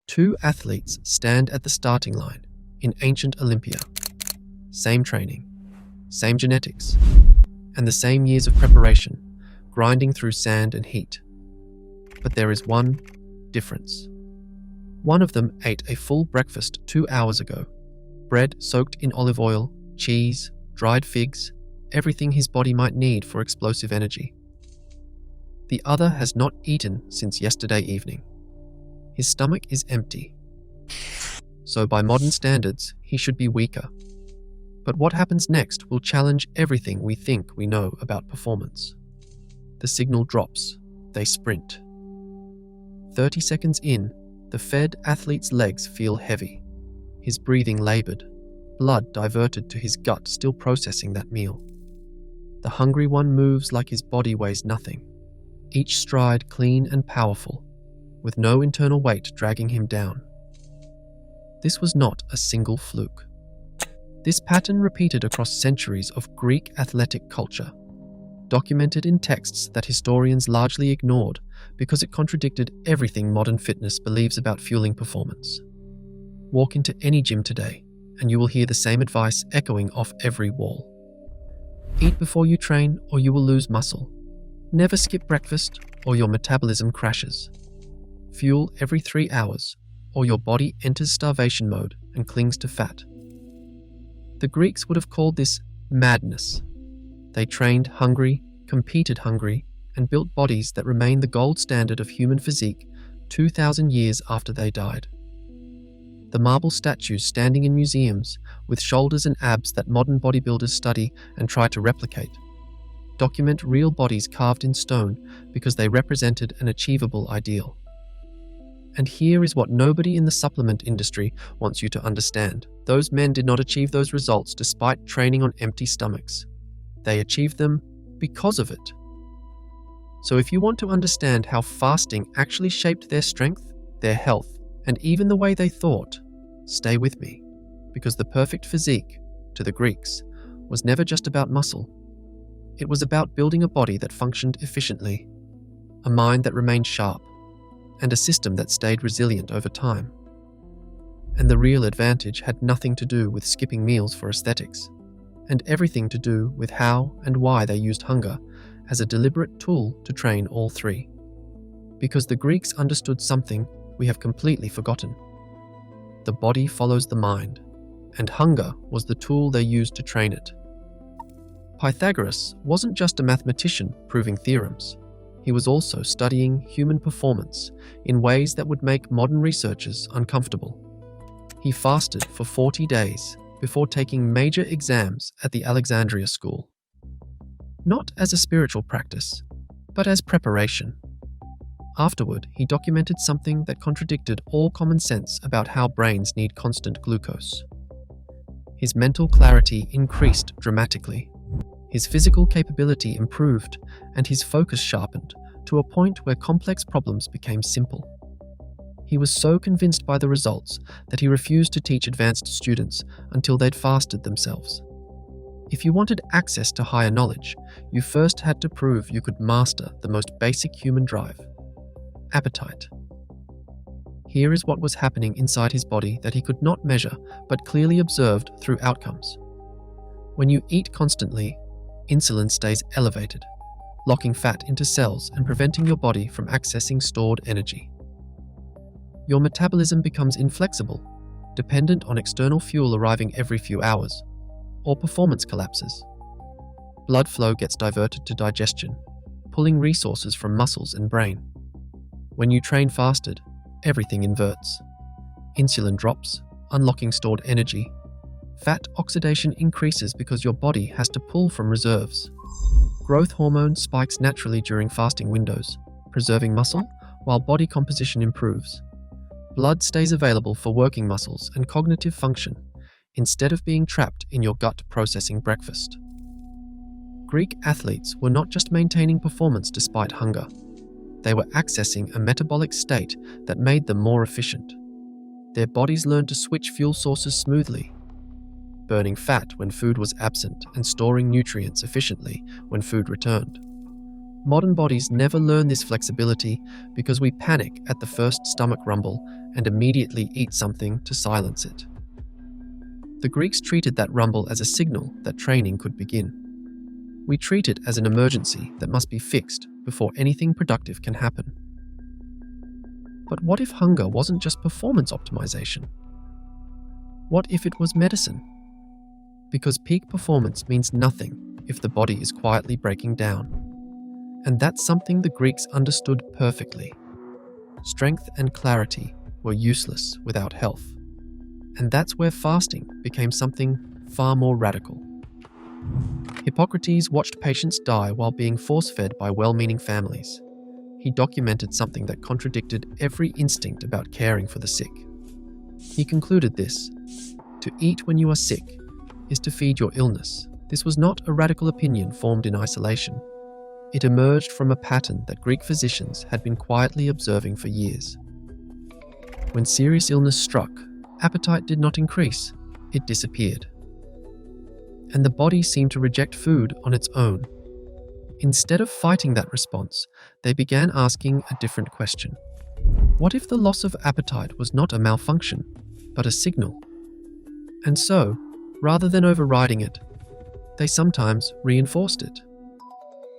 Two athletes stand at the starting line in ancient Olympia. Same training, same genetics, and the same years of preparation, grinding through sand and heat. But there is one difference. One of them ate a full breakfast 2 hours ago. Bread soaked in olive oil, cheese, dried figs, everything his body might need for explosive energy. The other has not eaten since yesterday evening. His stomach is empty. So by modern standards, he should be weaker. But what happens next will challenge everything we think we know about performance. The signal drops. They sprint. 30 seconds in, the fed athlete's legs feel heavy. His breathing labored. Blood diverted to his gut, still processing that meal. The hungry one moves like his body weighs nothing. Each stride clean and powerful, with no internal weight dragging him down. This was not a single fluke. This pattern repeated across centuries of Greek athletic culture, documented in texts that historians largely ignored because it contradicted everything modern fitness believes about fueling performance. Walk into any gym today, and you will hear the same advice echoing off every wall. Eat before you train, or you will lose muscle. Never skip breakfast, or your metabolism crashes. Fuel every 3 hours, or your body enters starvation mode and clings to fat. The Greeks would have called this madness. They trained hungry, competed hungry, and built bodies that remain the gold standard of human physique 2,000 years after they died. The marble statues standing in museums, with shoulders and abs that modern bodybuilders study and try to replicate, document real bodies carved in stone because they represented an achievable ideal. And here is what nobody in the supplement industry wants you to understand. Those men did not achieve those results despite training on empty stomachs. They achieved them because of it. So if you want to understand how fasting actually shaped their strength, their health, and even the way they thought, stay with me, because the perfect physique, to the Greeks, was never just about muscle. It was about building a body that functioned efficiently, a mind that remained sharp, and a system that stayed resilient over time. And the real advantage had nothing to do with skipping meals for aesthetics, and everything to do with how and why they used hunger as a deliberate tool to train all three. Because the Greeks understood something we have completely forgotten. The body follows the mind, and hunger was the tool they used to train it. Pythagoras wasn't just a mathematician proving theorems. He was also studying human performance in ways that would make modern researchers uncomfortable. He fasted for 40 days before taking major exams at the Alexandria School. Not as a spiritual practice, but as preparation. Afterward, he documented something that contradicted all common sense about how brains need constant glucose. His mental clarity increased dramatically. His physical capability improved, and his focus sharpened to a point where complex problems became simple. He was so convinced by the results that he refused to teach advanced students until they'd fasted themselves. If you wanted access to higher knowledge, you first had to prove you could master the most basic human drive: appetite. Here is what was happening inside his body that he could not measure but clearly observed through outcomes. When you eat constantly, insulin stays elevated, locking fat into cells and preventing your body from accessing stored energy. Your metabolism becomes inflexible, dependent on external fuel arriving every few hours, or performance collapses. Blood flow gets diverted to digestion, pulling resources from muscles and brain. When you train fasted, everything inverts. Insulin drops, unlocking stored energy. Fat oxidation increases because your body has to pull from reserves. Growth hormone spikes naturally during fasting windows, preserving muscle while body composition improves. Blood stays available for working muscles and cognitive function instead of being trapped in your gut processing breakfast. Greek athletes were not just maintaining performance despite hunger. They were accessing a metabolic state that made them more efficient. Their bodies learned to switch fuel sources smoothly, burning fat when food was absent and storing nutrients efficiently when food returned. Modern bodies never learn this flexibility because we panic at the first stomach rumble and immediately eat something to silence it. The Greeks treated that rumble as a signal that training could begin. We treat it as an emergency that must be fixed before anything productive can happen. But what if hunger wasn't just performance optimization? What if it was medicine? Because peak performance means nothing if the body is quietly breaking down. And that's something the Greeks understood perfectly. Strength and clarity were useless without health. And that's where fasting became something far more radical. Hippocrates watched patients die while being force-fed by well-meaning families. He documented something that contradicted every instinct about caring for the sick. He concluded this: to eat when you are sick is to feed your illness. This was not a radical opinion formed in isolation. It emerged from a pattern that Greek physicians had been quietly observing for years. When serious illness struck, appetite did not increase, it disappeared. And the body seemed to reject food on its own. Instead of fighting that response, they began asking a different question. What if the loss of appetite was not a malfunction, but a signal? And so, rather than overriding it, they sometimes reinforced it.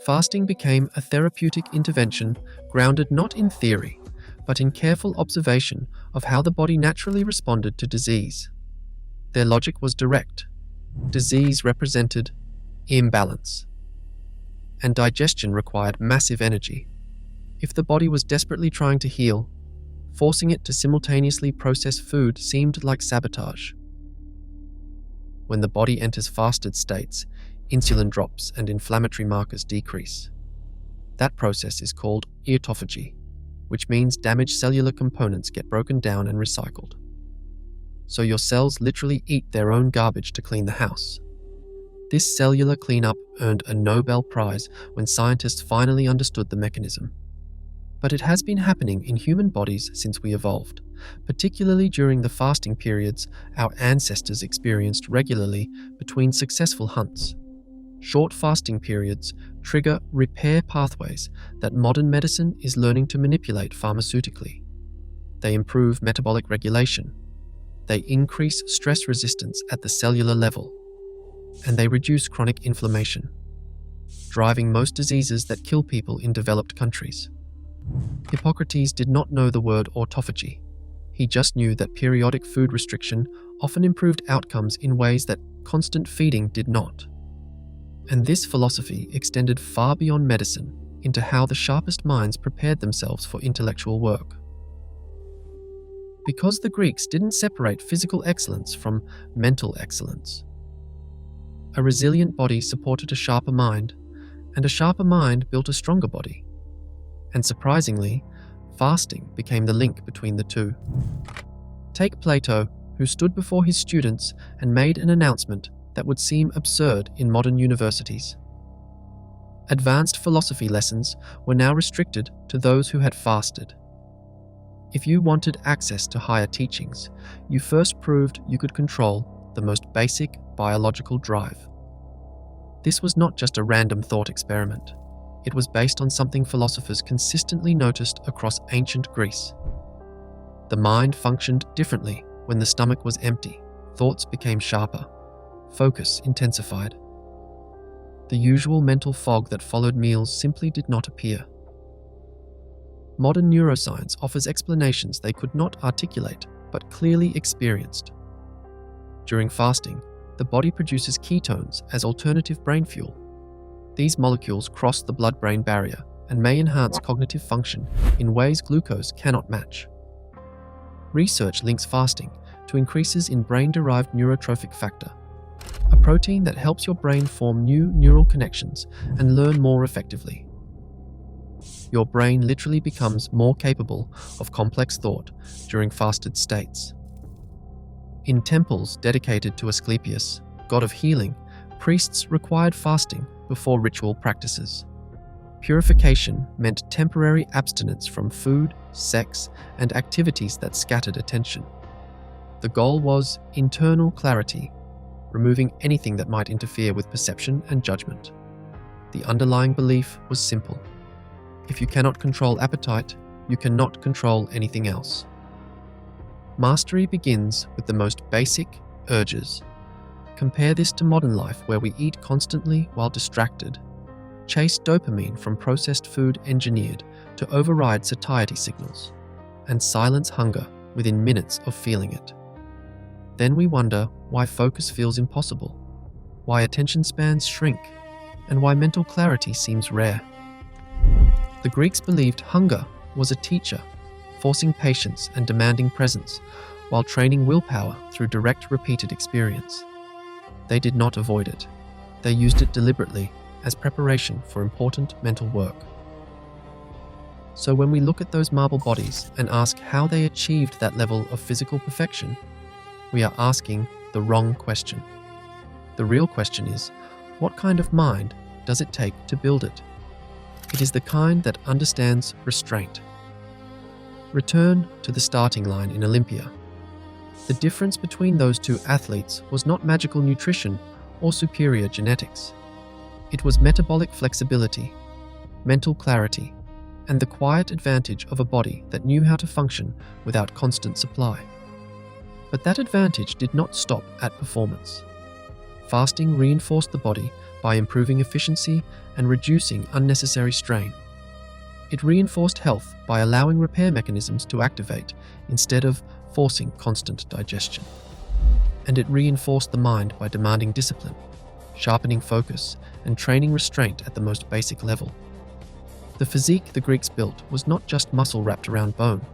Fasting became a therapeutic intervention grounded not in theory, but in careful observation of how the body naturally responded to disease. Their logic was direct. Disease represented imbalance, and digestion required massive energy. If the body was desperately trying to heal, forcing it to simultaneously process food seemed like sabotage. When the body enters fasted states, insulin drops and inflammatory markers decrease. That process is called autophagy, which means damaged cellular components get broken down and recycled. So your cells literally eat their own garbage to clean the house. This cellular cleanup earned a Nobel Prize when scientists finally understood the mechanism. But it has been happening in human bodies since we evolved, particularly during the fasting periods our ancestors experienced regularly between successful hunts. Short fasting periods trigger repair pathways that modern medicine is learning to manipulate pharmaceutically. They improve metabolic regulation. They increase stress resistance at the cellular level. And they reduce chronic inflammation, driving most diseases that kill people in developed countries. Hippocrates did not know the word autophagy. He just knew that periodic food restriction often improved outcomes in ways that constant feeding did not. And this philosophy extended far beyond medicine into how the sharpest minds prepared themselves for intellectual work. Because the Greeks didn't separate physical excellence from mental excellence. A resilient body supported a sharper mind, and a sharper mind built a stronger body. And surprisingly, fasting became the link between the two. Take Plato, who stood before his students and made an announcement that would seem absurd in modern universities. Advanced philosophy lessons were now restricted to those who had fasted. If you wanted access to higher teachings, you first proved you could control the most basic biological drive. This was not just a random thought experiment. It was based on something philosophers consistently noticed across ancient Greece. The mind functioned differently when the stomach was empty. Thoughts became sharper. Focus intensified. The usual mental fog that followed meals simply did not appear. Modern neuroscience offers explanations they could not articulate, but clearly experienced. During fasting, the body produces ketones as alternative brain fuel. These molecules cross the blood-brain barrier and may enhance cognitive function in ways glucose cannot match. Research links fasting to increases in brain-derived neurotrophic factor, a protein that helps your brain form new neural connections and learn more effectively. Your brain literally becomes more capable of complex thought during fasted states. In temples dedicated to Asclepius, god of healing, priests required fasting before ritual practices. Purification meant temporary abstinence from food, sex, and activities that scattered attention. The goal was internal clarity, removing anything that might interfere with perception and judgment. the underlying belief was simple. If you cannot control appetite, you cannot control anything else. Mastery begins with the most basic urges. Compare this to modern life where we eat constantly while distracted, chase dopamine from processed food engineered to override satiety signals, and silence hunger within minutes of feeling it. Then we wonder why focus feels impossible, why attention spans shrink, and why mental clarity seems rare. The Greeks believed hunger was a teacher, forcing patience and demanding presence, while training willpower through direct repeated experience. They did not avoid it. They used it deliberately as preparation for important mental work. So when we look at those marble bodies and ask how they achieved that level of physical perfection, we are asking the wrong question. The real question is, what kind of mind does it take to build it? It is the kind that understands restraint. Return to the starting line in Olympia. The difference between those two athletes was not magical nutrition or superior genetics. It was metabolic flexibility, mental clarity, and the quiet advantage of a body that knew how to function without constant supply. But that advantage did not stop at performance. Fasting reinforced the body by improving efficiency and reducing unnecessary strain. It reinforced health by allowing repair mechanisms to activate instead of forcing constant digestion. And it reinforced the mind by demanding discipline, sharpening focus, and training restraint at the most basic level. The physique the Greeks built was not just muscle wrapped around bone.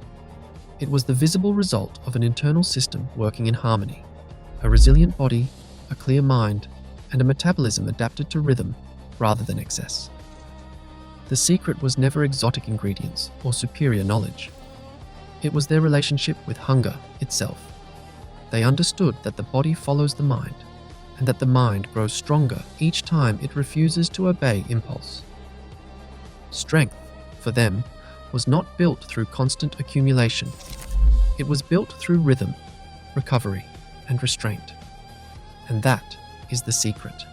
It was the visible result of an internal system working in harmony, a resilient body, a clear mind, and a metabolism adapted to rhythm rather than excess. The secret was never exotic ingredients or superior knowledge. It was their relationship with hunger itself. They understood that the body follows the mind, and that the mind grows stronger each time it refuses to obey impulse. Strength, for them, was not built through constant accumulation. It was built through rhythm, recovery, and restraint. And that is the secret.